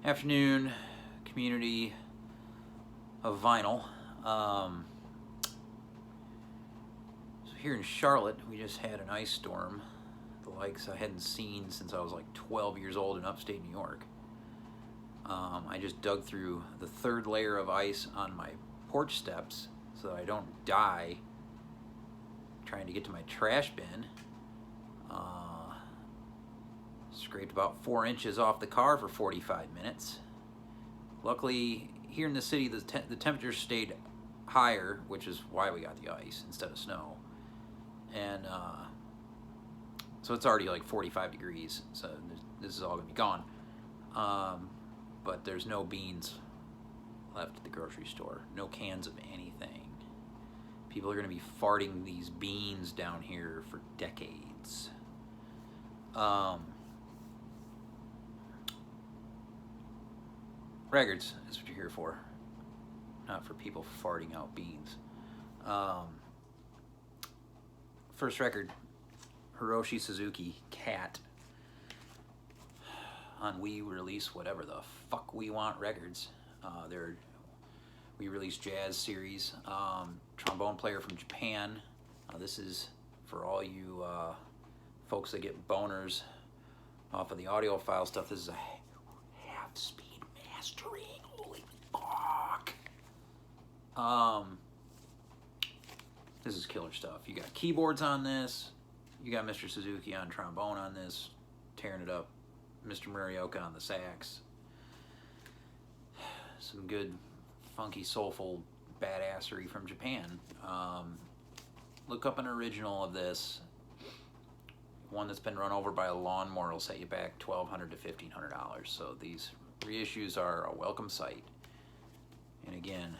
Afternoon, community of vinyl. So here in Charlotte, we just had an ice storm, the likes I hadn't seen since I was like 12 years old in upstate New York. I just dug through the third layer of ice on my porch steps so that I don't die trying to get to my trash bin. Scraped about 4 inches off the car for 45 minutes. Luckily, here in the city, the temperature stayed higher, which is why we got the ice instead of snow. And so it's already like 45 degrees, so this is all gonna be gone. But there's no beans left at the grocery store, no cans of anything. People are gonna be farting these beans down here for decades. Records is what you're here for, not for people farting out beans. First record, Hiroshi Suzuki, Cat, on We Release Whatever the Fuck We Want Records. We Release Jazz series. Trombone player from Japan. This is for all you folks that get boners off of the audiophile stuff. This is a half-speed mastering. Holy fuck. This is killer stuff. You got keyboards on this. You got Mr. Suzuki on trombone on this, tearing it up. Mr. Murioka on the sax. Some good, funky, soulful badassery from Japan. Look up an original of this. One that's been run over by a lawnmower will set you back $1,200 to $1,500. So these reissues are a welcome sight. And again,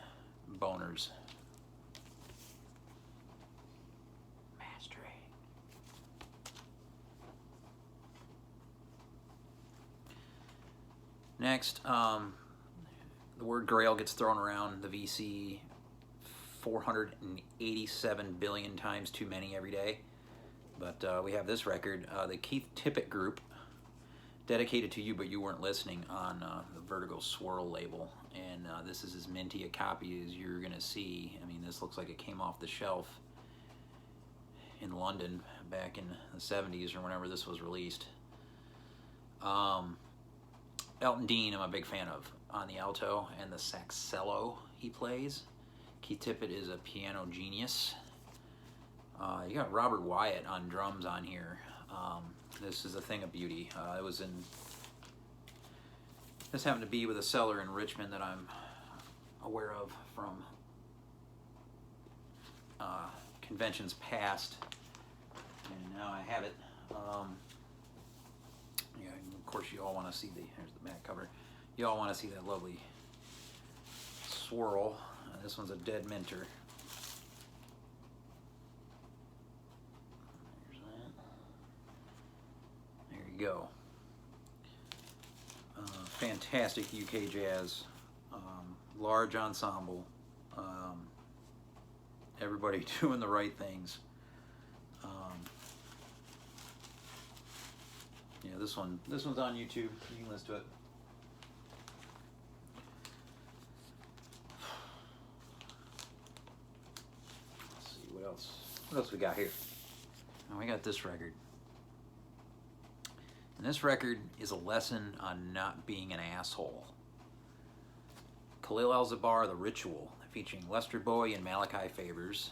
boners. Mastering. Next, the word Grail gets thrown around the VC 487 billion times too many every day. But we have this record, the Keith Tippett Group, dedicated to you but you weren't listening, on the Vertigo Swirl label. And this is as minty a copy as you're gonna see. I mean, this looks like it came off the shelf in London back in the 70s or whenever this was released. Elton Dean I'm a big fan of on the alto and the saxello he plays. Keith Tippett is a piano genius. You got Robert Wyatt on drums on here. This is a thing of beauty. This happened to be with a cellar in Richmond that I'm aware of from conventions past, and now I have it. Yeah, of course you all want to see here's the back cover. You all want to see that lovely swirl. This one's a dead minter. There's that. There you go. Fantastic UK jazz, large ensemble, everybody doing the right things. Yeah, this one's on YouTube. You can listen to it. Let's see what else. What else we got here? Oh, we got this record. And this record is a lesson on not being an asshole. Khalil El-Zabar, The Ritual, featuring Lester Bowie and Malachi Favors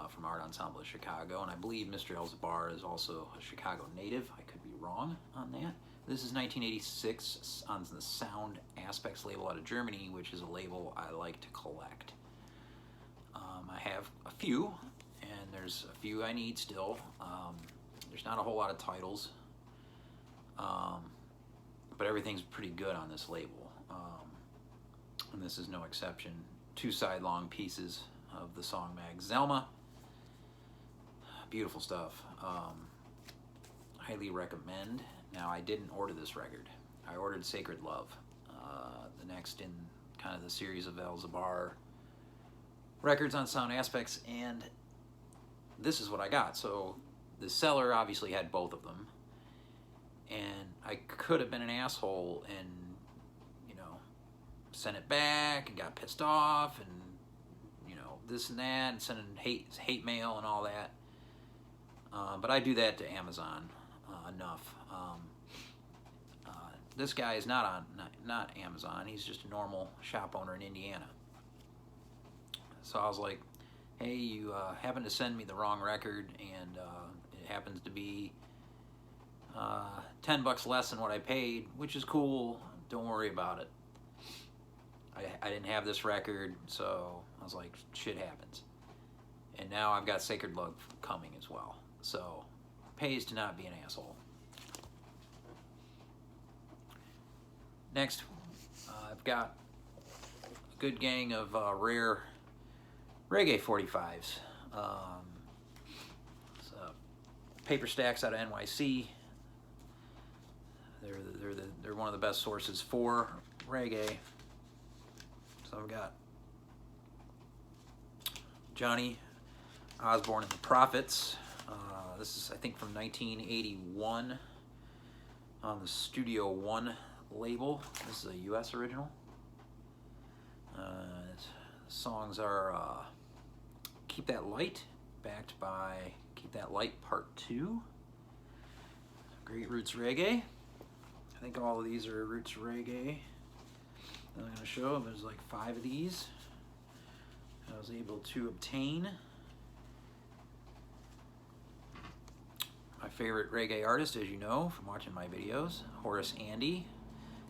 from Art Ensemble of Chicago. And I believe Mr. El-Zabar is also a Chicago native. I could be wrong on that. This is 1986 on the Sound Aspects label out of Germany, which is a label I like to collect. I have a few, and there's a few I need still. There's not a whole lot of titles. But everything's pretty good on this label, and this is no exception. 2 side-long pieces of the song mag Zelma. Beautiful stuff. Highly recommend. Now, I didn't order this record. I ordered Sacred Love, the next in kind of the series of El-Zabar records on Sound Aspects, and this is what I got. So the seller obviously had both of them. And I could have been an asshole and, sent it back and got pissed off and, you know, this and that, and sending hate mail and all that. But I do that to Amazon enough. This guy is not Amazon. He's just a normal shop owner in Indiana. So I was like, hey, you happen to send me the wrong record, and it happens to be $10 less than what I paid, which is cool. Don't worry about it. I didn't have this record, so I was like, shit happens. And now I've got Sacred Love coming as well. So pays to not be an asshole. Next, I've got a good gang of rare Reggae 45s. Paper stacks out of NYC. They're one of the best sources for reggae. So I've got Johnny Osborne and the Prophets. This is, I think, from 1981 on the Studio One label. This is a U.S. original. Songs are Keep That Light, backed by Keep That Light Part 2. Great roots reggae. I think all of these are roots reggae. I'm going to show them. There's like 5 of these I was able to obtain. My favorite reggae artist, as you know from watching my videos, Horace Andy.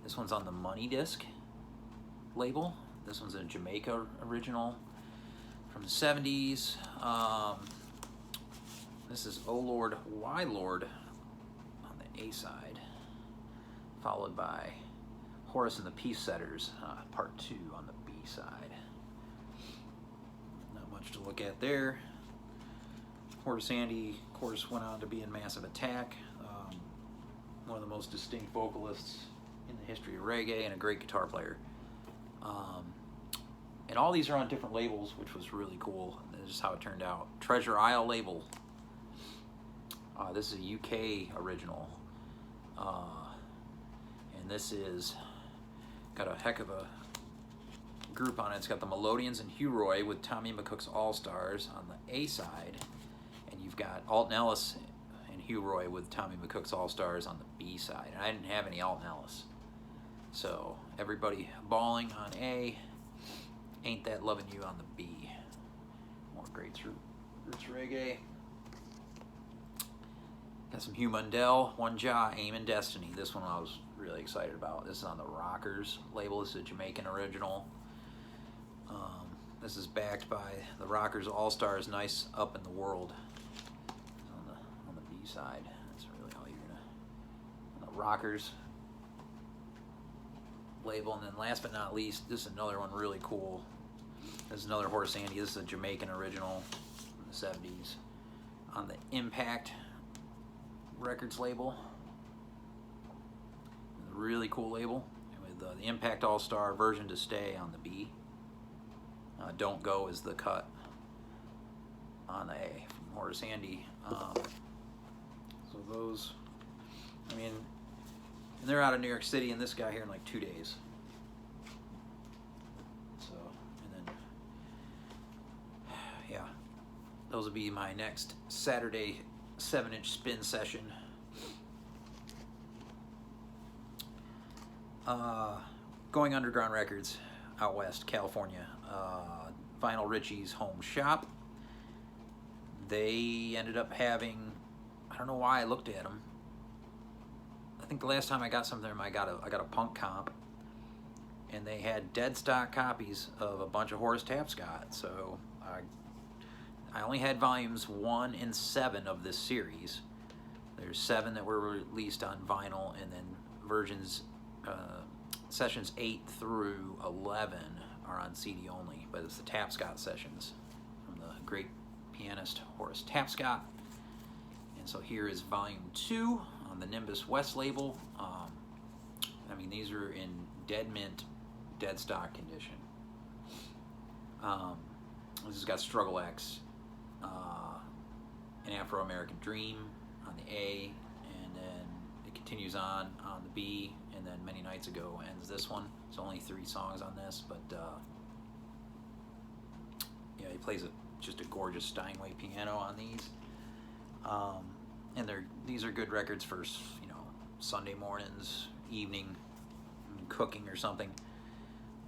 This one's on the Money Disc label. This one's a Jamaica original from the 70s. This is Oh Lord, Why Lord on the A side, followed by Horace and the Peace Setters, Part 2 on the B side. Not much to look at there. Horace Andy, of course, went on to be in Massive Attack, one of the most distinct vocalists in the history of reggae, and a great guitar player. And all these are on different labels, which was really cool. This is how it turned out. Treasure Isle label. This is a UK original. And this is got a heck of a group on it. It's got the Melodians and Hugh Roy with Tommy McCook's All-Stars on the A side. And you've got Alton Ellis and Hugh Roy with Tommy McCook's All-Stars on the B side. And I didn't have any Alton Ellis. So everybody bawling on A, Ain't That Loving You on the B. More great roots reggae. Got some Hugh Mundell, One Jaw, Aim and Destiny. This one I was really excited about. This is on the Rockers label. This is a Jamaican original. This is backed by the Rockers All-Stars, Nice Up in the World. On the B side. That's really all you're gonna. On the Rockers label. And then last but not least, this is another one really cool. This is another Horace Andy. This is a Jamaican original from the 70s on the Impact Records label. A really cool label with the Impact All-Star Version to Stay on the B. Don't Go is the cut on the A from Horace Andy. So those, I mean, and they're out of New York City, and this guy here in like 2 days. So, and then, yeah, those will be my next Saturday 7-inch spin session. Going Underground Records, out west, California. Vinyl Richie's home shop. They ended up having, I don't know why I looked at them. I think the last time I got something from them, I got a punk comp, and they had dead stock copies of a bunch of Horace Tapscott. So I only had volumes 1 and 7 of this series. There's 7 that were released on vinyl, and then versions, sessions 8 through 11 are on CD only, but it's the Tapscott sessions from the great pianist Horace Tapscott. And so here is volume 2 on the Nimbus West label. I mean, these are in dead mint, dead stock condition. This has got Struggle X, An Afro-American Dream on the A, and then it continues on the B, and then Many Nights Ago ends this one. It's only 3 songs on this, but yeah, he plays just a gorgeous Steinway piano on these. And these are good records for, you know, Sunday mornings, evening, cooking or something.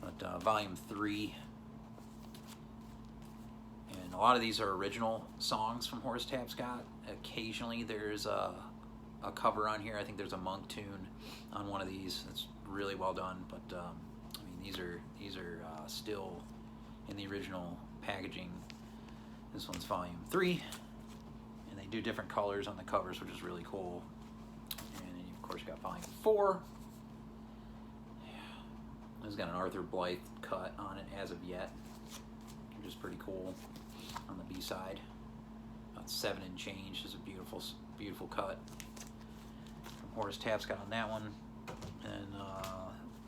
But volume 3, and a lot of these are original songs from Horace Tapscott. Occasionally there's a cover on here. I think there's a Monk tune on one of these. It's really well done. But I mean, these are still in the original packaging. This one's volume 3, and they do different colors on the covers, which is really cool. And then of course you got volume 4. It's got an Arthur Blythe cut on it as of yet, which is pretty cool on the B side. About 7 and change is a beautiful, beautiful cut from Horace Tapscott on that one. And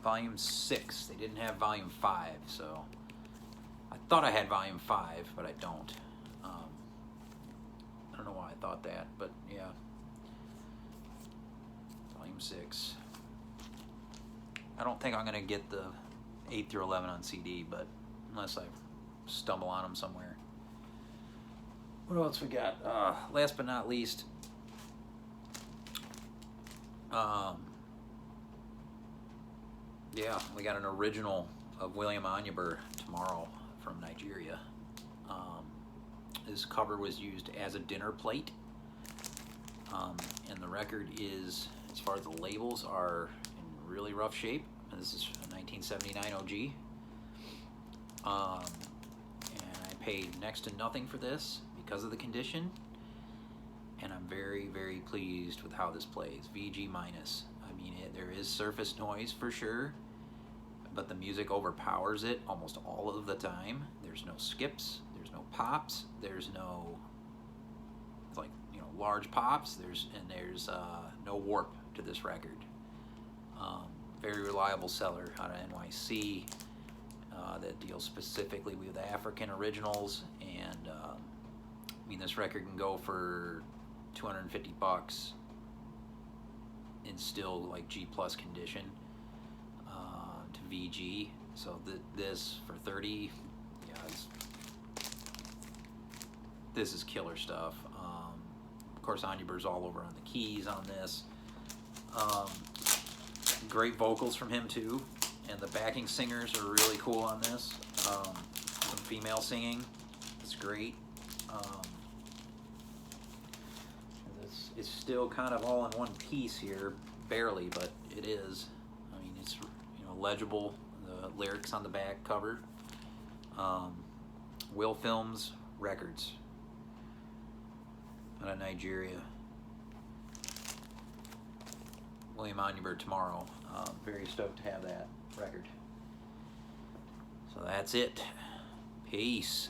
volume 6, they didn't have volume 5, so I thought I had volume 5, but I don't. I don't know why I thought that, but yeah. Volume 6. I don't think I'm going to get the 8 through 11 on CD, but unless I stumble on them somewhere. What else we got? Last but not least, yeah, we got an original of William Onyeber, Tomorrow, from Nigeria. This cover was used as a dinner plate, and the record is, as far as the labels, are in really rough shape. This is a 1979 OG. And I paid next to nothing for this because of the condition, and I'm very, very pleased with how this plays. VG minus. I mean, there is surface noise for sure, but the music overpowers it almost all of the time. There's no skips, there's no pops, there's no, like, you know, large pops, there's no warp to this record. Very reliable seller out of NYC that deals specifically with African originals, and I mean, this record can go for $250 in still like G plus condition to VG. So this for 30, yeah, this is killer stuff. Of course, Onyeber's all over on the keys on this. Great vocals from him too, and the backing singers are really cool on this. Some female singing, it's great. It's still kind of all in one piece here, barely, but it is. I mean, it's, you know, legible. The lyrics on the back cover. Will Films Records out of Nigeria. William Onyeber, Tomorrow. Very stoked to have that record. So that's it. Peace.